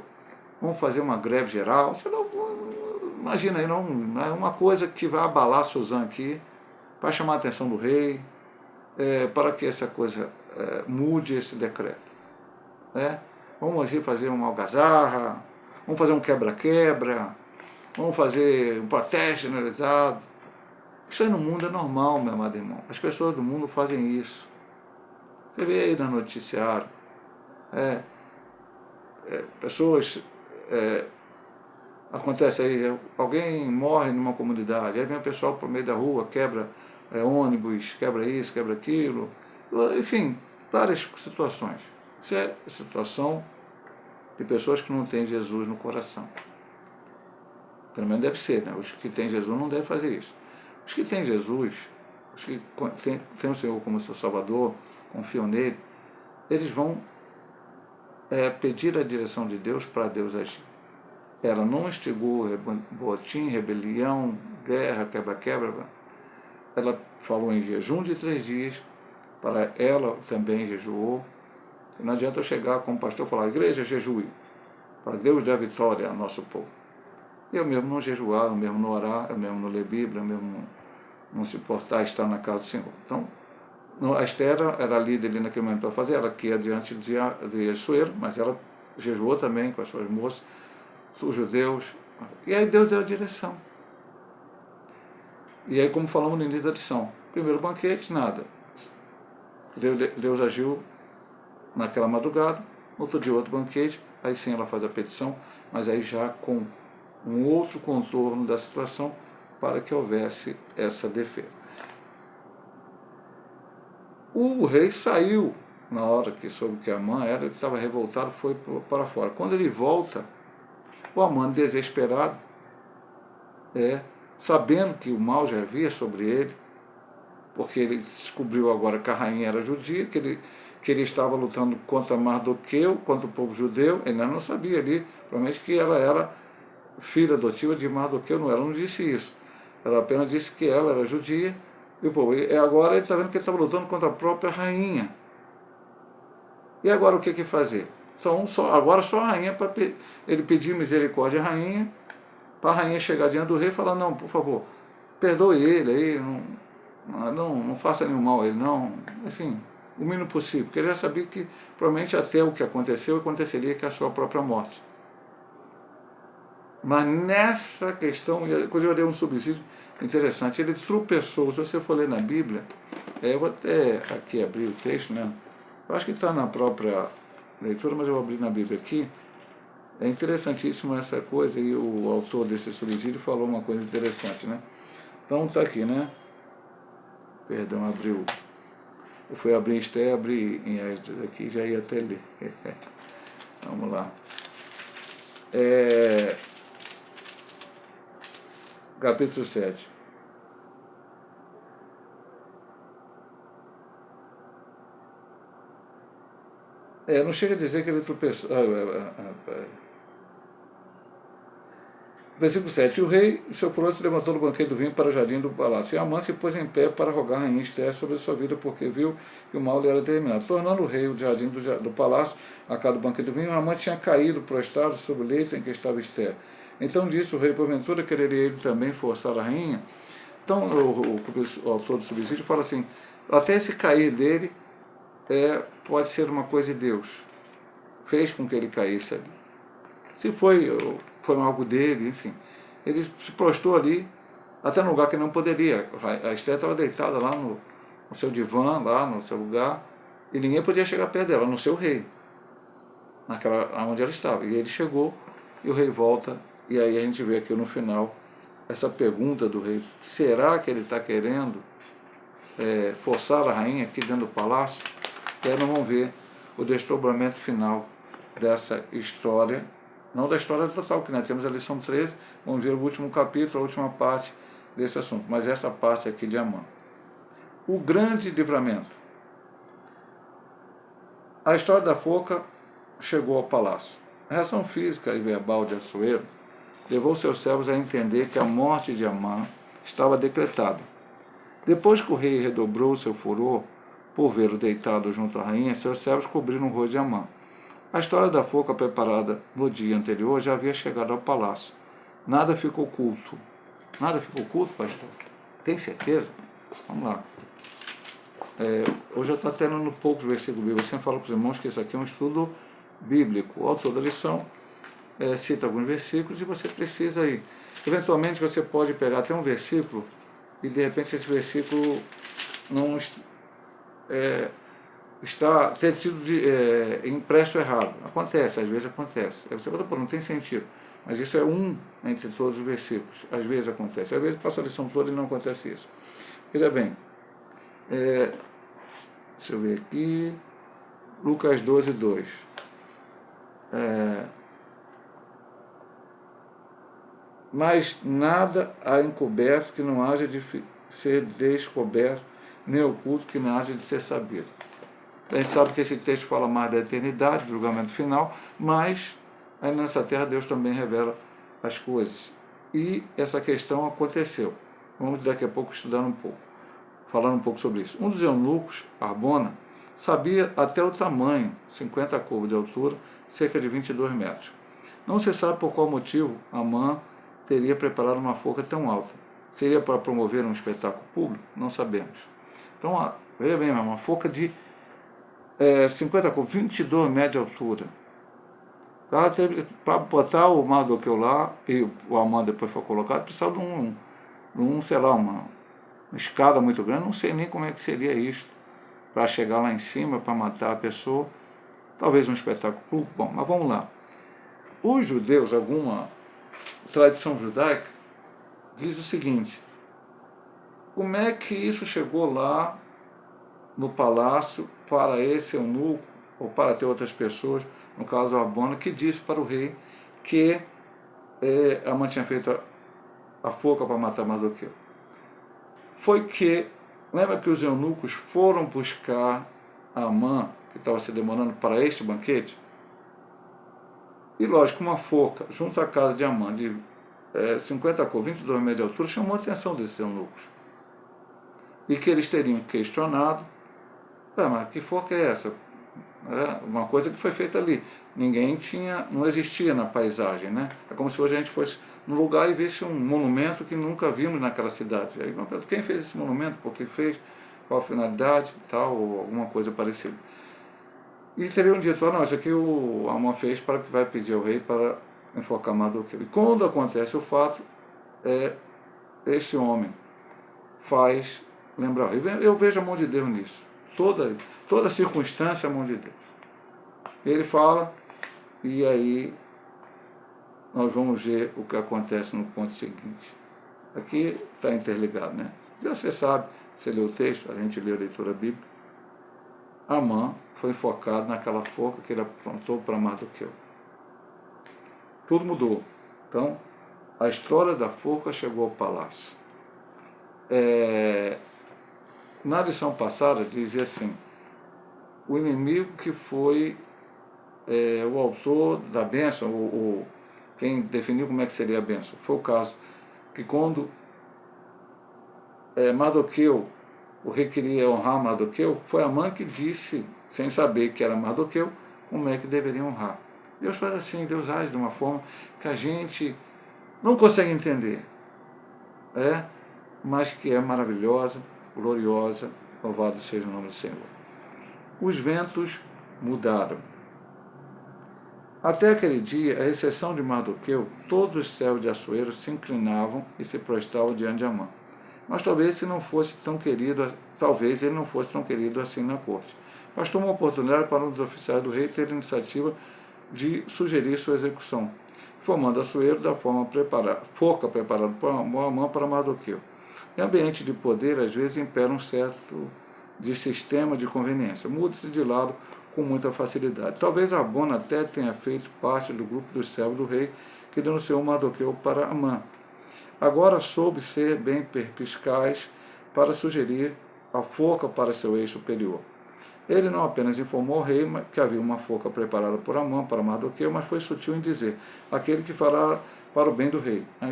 vamos fazer uma greve geral. Você não, imagina aí, não é uma coisa que vai abalar Suzã aqui, para chamar a atenção do rei, para que essa coisa mude esse decreto. Vamos aqui fazer uma algazarra, vamos fazer um quebra-quebra, vamos fazer um protesto generalizado. Isso aí no mundo é normal, meu amado irmão. As pessoas do mundo fazem isso. Você vê aí no noticiário. Pessoas acontece aí, alguém morre numa comunidade, aí vem o pessoal para o meio da rua, quebra ônibus, quebra isso, quebra aquilo, enfim, várias situações. Isso é a situação de pessoas que não têm Jesus no coração. Pelo menos deve ser, né? Os que têm Jesus não devem fazer isso. Os que têm Jesus, os que têm o Senhor como seu Salvador, confiam nele, eles vão pedir a direção de Deus para Deus agir. Ela não instigou botim, rebelião, guerra, quebra-quebra. Ela falou em jejum de 3 dias, para ela também jejuou. Não adianta eu chegar como pastor e falar, igreja, jejue, para Deus dar vitória ao nosso povo. Eu mesmo não jejuar, eu mesmo não orar, eu mesmo não ler Bíblia, eu mesmo não se portar, estar na casa do Senhor. Então, a Esther era líder ali naquele momento para fazer, ela que ia diante de Assuero, mas ela jejuou também com as suas moças, os judeus, e aí Deus deu a direção. E aí, como falamos no início da lição, primeiro banquete, nada. Deus agiu naquela madrugada, outro dia outro banquete, aí sim ela faz a petição, mas aí já com um outro contorno da situação para que houvesse essa defesa. O rei saiu na hora que soube que Amã era, ele estava revoltado, foi para fora. Quando ele volta, o Amã, desesperado, sabendo que o mal já havia sobre ele, porque ele descobriu agora que a rainha era judia, que ele estava lutando contra Mardoqueu, contra o povo judeu, ele não sabia ali, provavelmente que ela era filha adotiva de Mardoqueu, ela não disse isso. Ela apenas disse que ela era judia, e o povo, agora ele está vendo que ele estava lutando contra a própria rainha. E agora o que fazer? Então, agora só a rainha, para ele pedir misericórdia à rainha, para a rainha chegar diante do rei e falar, não, por favor, perdoe ele aí, não faça nenhum mal a ele, não, enfim, o mínimo possível, porque ele já sabia que provavelmente até o que aconteceria que é a sua própria morte. Mas nessa questão, depois eu dei um subsídio interessante, ele tropeçou, se você for ler na Bíblia, eu vou até aqui abrir o texto, né? Eu acho que está na própria leitura, mas eu vou abrir na Bíblia aqui. É interessantíssimo essa coisa, e o autor desse subsídio falou uma coisa interessante, né? Então está aqui, né? Perdão, abriu. Eu fui abrir Esther, abri em Esdras aqui, já ia até ler. Vamos lá. Capítulo 7. Não chega a dizer que ele tropeçou. Versículo 7. O rei, seu coroa, se levantou do banquete do vinho para o jardim do palácio. E Amã se pôs em pé para rogar a rainha Esther sobre a sua vida, porque viu que o mal lhe era terminado. Tornando o rei o jardim do palácio, a casa do banquete do vinho, Amã tinha caído prostrado sobre o leito em que estava Esther. Então disse o rei, porventura quereria ele também forçar a rainha? Então o autor do subsídio fala assim, até esse cair dele pode ser uma coisa de Deus. Fez com que ele caísse ali. Se foi algo dele, enfim. Ele se prostrou ali, até no lugar que não poderia. A Esther estava deitada lá no seu divã, lá no seu lugar, e ninguém podia chegar perto dela, no seu rei, onde ela estava. E ele chegou, e o rei volta, e aí a gente vê aqui no final essa pergunta do rei, será que ele está querendo forçar a rainha aqui dentro do palácio? E aí nós vamos ver o desdobramento final dessa história, não da história total, que nós temos a lição 13, vamos ver o último capítulo, a última parte desse assunto, mas essa parte aqui de Amã. O grande livramento. A história da foca chegou ao palácio. A reação física e verbal de Assuero levou seus servos a entender que a morte de Amã estava decretada. Depois que o rei redobrou seu furor por vê-lo deitado junto à rainha, seus servos cobriram o rosto de Amã. A história da foca preparada no dia anterior já havia chegado ao palácio. Nada ficou oculto. Nada ficou oculto, pastor? Tem certeza? Vamos lá. Hoje eu estou tendo poucos versículos bíblicos. Eu sempre falo para os irmãos que isso aqui é um estudo bíblico. O autor da lição cita alguns versículos e você precisa ir. Eventualmente você pode pegar até um versículo e de repente esse versículo ter sido impresso errado. Acontece, às vezes acontece. Aí você fala, pô, não tem sentido. Mas isso é um entre todos os versículos. Às vezes acontece. Às vezes passa a lição toda e não acontece isso. Veja bem, deixa eu ver aqui, Lucas 12, 2. Mas nada há encoberto que não haja de ser descoberto, nem oculto que não haja de ser sabido. A gente sabe que esse texto fala mais da eternidade, do julgamento final, mas aí nessa terra Deus também revela as coisas. E essa questão aconteceu. Vamos daqui a pouco estudando um pouco, falando um pouco sobre isso. Um dos eunucos, Arbona, sabia até o tamanho, 50 côvados de altura, cerca de 22 metros. Não se sabe por qual motivo Amã teria preparado uma forca tão alta. Seria para promover um espetáculo público? Não sabemos. Então, veja bem, uma forca de 50 côvados, 22 metros de altura. Para botar o Mardoqueu lá, e o Amã depois foi colocado, precisava de sei lá, uma escada muito grande, não sei nem como é que seria isso, para chegar lá em cima, para matar a pessoa, talvez um espetáculo público. Bom, mas vamos lá. Os judeus, alguma tradição judaica, diz o seguinte: como é que isso chegou lá no palácio para esse eunuco, ou para ter outras pessoas, no caso Arbona, que disse para o rei que Amã tinha feito a forca para matar Mardoqueu? Foi que, lembra que os eunucos foram buscar Amã, que estava se demorando para este banquete? E lógico, uma forca junto à casa de Amã, de 50 côvados, 22 metros de altura, chamou a atenção desses eunucos. E que eles teriam questionado: mas que forca é essa? Uma coisa que foi feita ali. Ninguém tinha, não existia na paisagem, né? É como se hoje a gente fosse num lugar e visse um monumento que nunca vimos naquela cidade. Aí, quem fez esse monumento? Por que fez? Qual a finalidade? Tal, ou alguma coisa parecida. E teriam dito: não, isso aqui o Amã fez para que vai pedir ao rei para enforcar Mardoqueu. E quando acontece o fato, este homem faz lembrar. Eu vejo a mão de Deus nisso. Toda circunstância é a mão de Deus. Ele fala, e aí nós vamos ver o que acontece no ponto seguinte. Aqui está interligado, né? Já você sabe, você lê o texto, a gente lê a leitura bíblica. Amã foi enforcado naquela forca que ele aprontou para Mardoqueu. Tudo mudou. Então, a história da forca chegou ao palácio. Na lição passada dizia assim: o inimigo que foi o autor da bênção, quem definiu como é que seria a bênção, foi o caso que quando Mardoqueu, o rei queria honrar Mardoqueu, foi Amã que disse, sem saber que era Mardoqueu, como é que deveria honrar. Deus faz assim, Deus age de uma forma que a gente não consegue entender, mas que é maravilhosa, gloriosa, louvado seja o nome do Senhor. Os ventos mudaram. Até aquele dia, à exceção de Mardoqueu, todos os servos de Assuero se inclinavam e se prostravam diante de Amã. Mas talvez ele não fosse tão querido assim na corte. Bastou uma oportunidade para um dos oficiais do rei ter a iniciativa de sugerir sua execução, formando Assuero da forca preparada por Amã para Mardoqueu. Em ambiente de poder, às vezes, impera um certo de sistema de conveniência. Muda-se de lado com muita facilidade. Talvez Arbona até tenha feito parte do grupo dos servos do rei que denunciou Mardoqueu para Amã. Agora soube ser bem perspicaz para sugerir a forca para seu ex-superior. Ele não apenas informou ao rei que havia uma forca preparada por Amã para Mardoqueu, mas foi sutil em dizer: aquele que fará para o bem do rei. A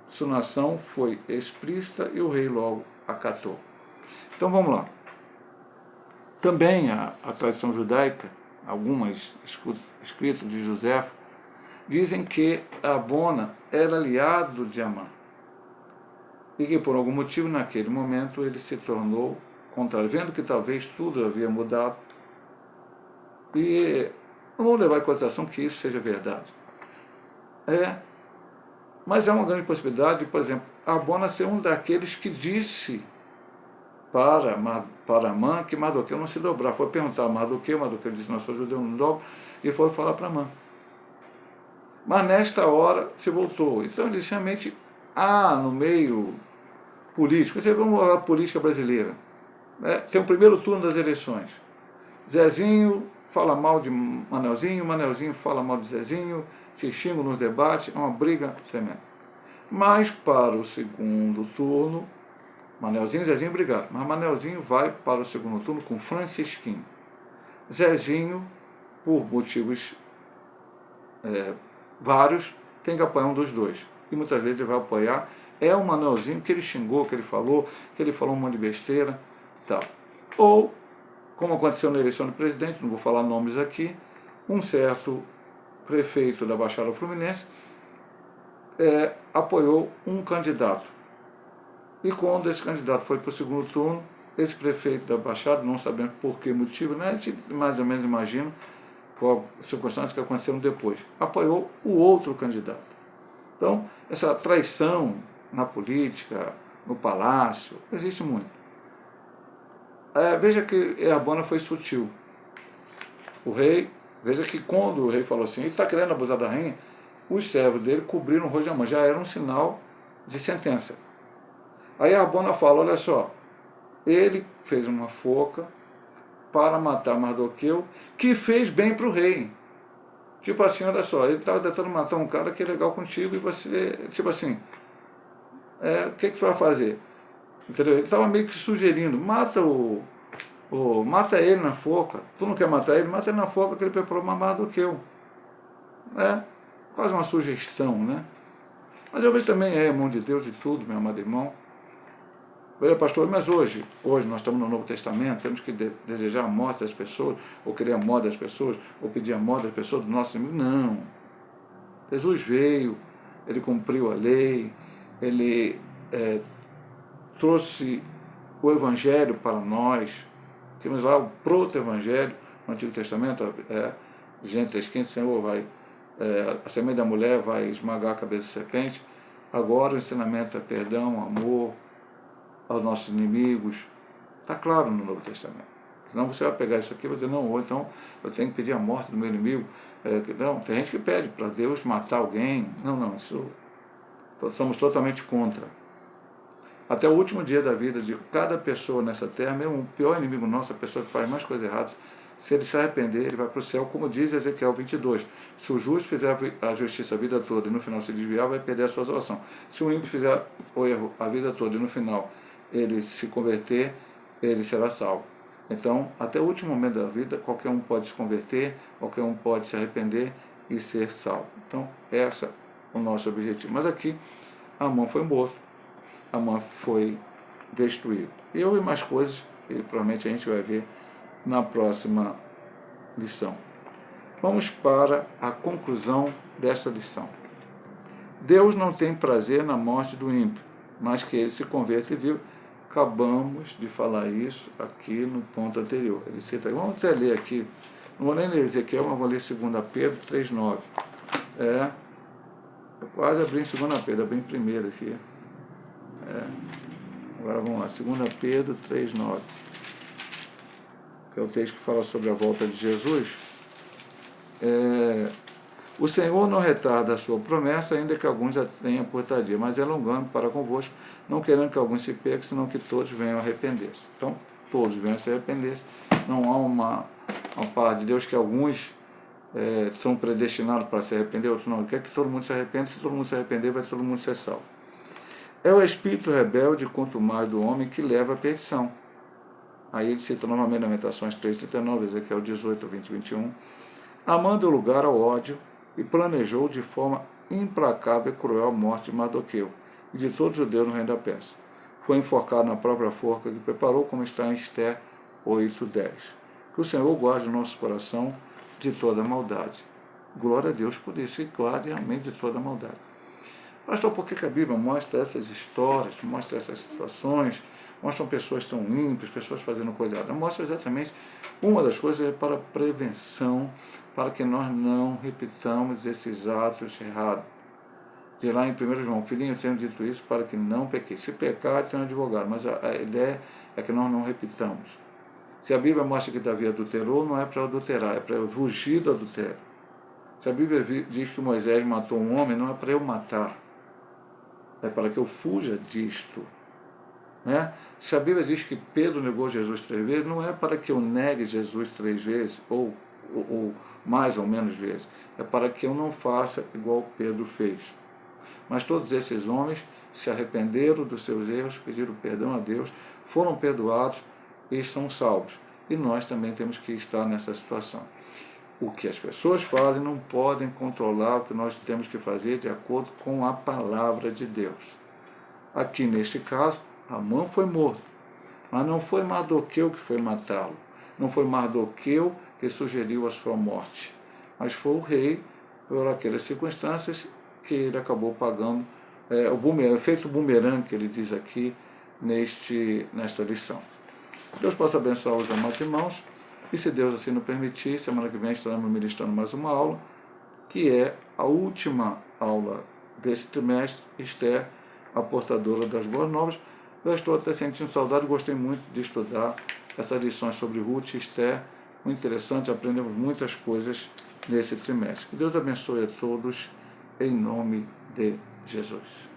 insinuação foi explícita e o rei logo acatou. Então vamos lá. Também a tradição judaica, algumas escritos de José, dizem que Arbona era aliado de Amã e que por algum motivo naquele momento ele se tornou contrário, vendo que talvez tudo havia mudado. E não vou levar em consideração que isso seja verdade. Mas é uma grande possibilidade de, por exemplo, Arbona ser um daqueles que disse para para Amã que Mardoqueu não se dobrava. Foi perguntar a Mardoqueu disse, não sou judeu, não dobro, e foi falar para Amã. Mas nesta hora se voltou. Então ele realmente há no meio político, você vamos falar política brasileira, né? Tem o primeiro turno das eleições. Zezinho fala mal de Manelzinho, Manelzinho fala mal de Zezinho, se xingam nos debates, é uma briga tremenda. Mas para o segundo turno, Manelzinho e Zezinho brigaram, mas Manelzinho vai para o segundo turno com Francisquinho. Zezinho, por motivos vários, tem que apoiar um dos dois. E muitas vezes ele vai apoiar o Manelzinho que ele xingou, que ele falou um monte de besteira, tal. Ou, como aconteceu na eleição do presidente, não vou falar nomes aqui, um certo prefeito da Baixada Fluminense apoiou um candidato. E quando esse candidato foi para o segundo turno, esse prefeito da Baixada, não sabendo por que motivo, né, a gente mais ou menos imagina, por circunstâncias que aconteceram depois, apoiou o outro candidato. Então, essa traição na política, no palácio, existe muito. Veja que Eabona foi sutil. O rei, veja que quando o rei falou assim, ele está querendo abusar da rainha, os servos dele cobriram o rosto de Amã, já era um sinal de sentença. Aí Eabona fala, olha só, ele fez uma forca para matar Mardoqueu, que fez bem para o rei. Tipo assim, olha só, ele estava tentando matar um cara que é legal contigo e você, tipo assim, o que tu vai fazer? Entendeu? Ele estava meio que sugerindo, mata ele na forca. Tu não quer matar ele? Mata ele na forca que ele preparou mais Mardoqueu. Quase uma sugestão, né? Mas eu vejo também, mão de Deus e tudo, meu amado irmão. Veja, pastor, mas hoje nós estamos no Novo Testamento, temos que desejar a morte das pessoas, ou querer a morte das pessoas, ou pedir a morte das pessoas do nosso inimigo. Não. Jesus veio, ele cumpriu a lei, ele trouxe o Evangelho para nós. Temos lá o proto-evangelho no Antigo Testamento, Gênesis 15, Senhor vai, a semente da mulher vai esmagar a cabeça da serpente. Agora o ensinamento é perdão, amor aos nossos inimigos. Está claro no Novo Testamento. Senão você vai pegar isso aqui e vai dizer, não, ou então eu tenho que pedir a morte do meu inimigo. Não, tem gente que pede para Deus matar alguém. Não, isso somos totalmente contra. Até o último dia da vida de cada pessoa nessa terra, mesmo o pior inimigo nosso, a pessoa que faz mais coisas erradas, se ele se arrepender, ele vai para o céu, como diz Ezequiel 22. Se o justo fizer a justiça a vida toda e no final se desviar, vai perder a sua salvação. Se o ímpio fizer o erro a vida toda e no final ele se converter, ele será salvo. Então, até o último momento da vida, qualquer um pode se converter, qualquer um pode se arrepender e ser salvo. Então, esse é o nosso objetivo. Mas aqui, Amã foi morto. Amã foi destruído. Eu e mais coisas, que provavelmente a gente vai ver na próxima lição. Vamos para a conclusão desta lição. Deus não tem prazer na morte do ímpio, mas que ele se converta e viva. Acabamos de falar isso aqui no ponto anterior. Ele cita, vamos até ler aqui, não vou nem ler Ezequiel, mas vou ler 2 Pedro 3,9. Eu quase abri em 2 Pedro, abri em primeiro aqui. Agora vamos lá, 2 Pedro 3,9, que é o texto que fala sobre a volta de Jesus. O Senhor não retarda a sua promessa, ainda que alguns a tenham por tardia, mas é longando para convosco, não querendo que alguns se percam, senão que todos venham a arrepender-se. Então, todos venham a se arrepender-se. Não há uma parte de Deus que alguns são predestinados para se arrepender, outros não. Ele quer que todo mundo se arrependa, se todo mundo se arrepender, vai todo mundo ser salvo. É o espírito rebelde, quanto mais do homem, que leva à perdição. Aí ele cita novamente Lamentações 3,39, Ezequiel 18, 20, 21. Amando o lugar ao ódio, e planejou de forma implacável e cruel a morte de Mardoqueu e de todos os judeus no reino da Pérsia. Foi enforcado na própria forca que preparou, como está em Esther 8:10. Que o Senhor guarde o nosso coração de toda maldade. Glória a Deus por isso, e guarde realmente de toda maldade. Pastor, por que a Bíblia mostra essas histórias, mostra essas situações, mostram pessoas tão ímpias, pessoas fazendo coisa errada? Mostra exatamente, uma das coisas é para prevenção, para que nós não repitamos esses atos errados. Diz lá em 1 João, filhinho, eu tenho dito isso para que não pequeis. Se pecar, tem um advogado, mas a ideia é que nós não repitamos. Se a Bíblia mostra que Davi adulterou, não é para adulterar, é para fugir do adultério. Se a Bíblia diz que Moisés matou um homem, não é para eu matar, é para que eu fuja disto. Né? Se a Bíblia diz que Pedro negou Jesus 3 vezes, não é para que eu negue Jesus 3 vezes, ou mais ou menos vezes, é para que eu não faça igual Pedro fez. Mas todos esses homens se arrependeram dos seus erros, pediram perdão a Deus, foram perdoados e são salvos. E nós também temos que estar nessa situação. O que as pessoas fazem não podem controlar o que nós temos que fazer de acordo com a palavra de Deus. Aqui neste caso, Amã foi morto, mas não foi Mardoqueu que foi matá-lo. Não foi Mardoqueu que sugeriu a sua morte, mas foi o rei, por aquelas circunstâncias, que ele acabou pagando o efeito bumerangue que ele diz aqui nesta lição. Deus possa abençoar os amados irmãos, e se Deus assim nos permitir, semana que vem estaremos ministrando mais uma aula, que é a última aula desse trimestre, Esther, a portadora das boas novas. Eu estou até sentindo saudade, gostei muito de estudar essas lições sobre Ruth e Esther, muito interessante, aprendemos muitas coisas nesse trimestre. Que Deus abençoe a todos, em nome de Jesus.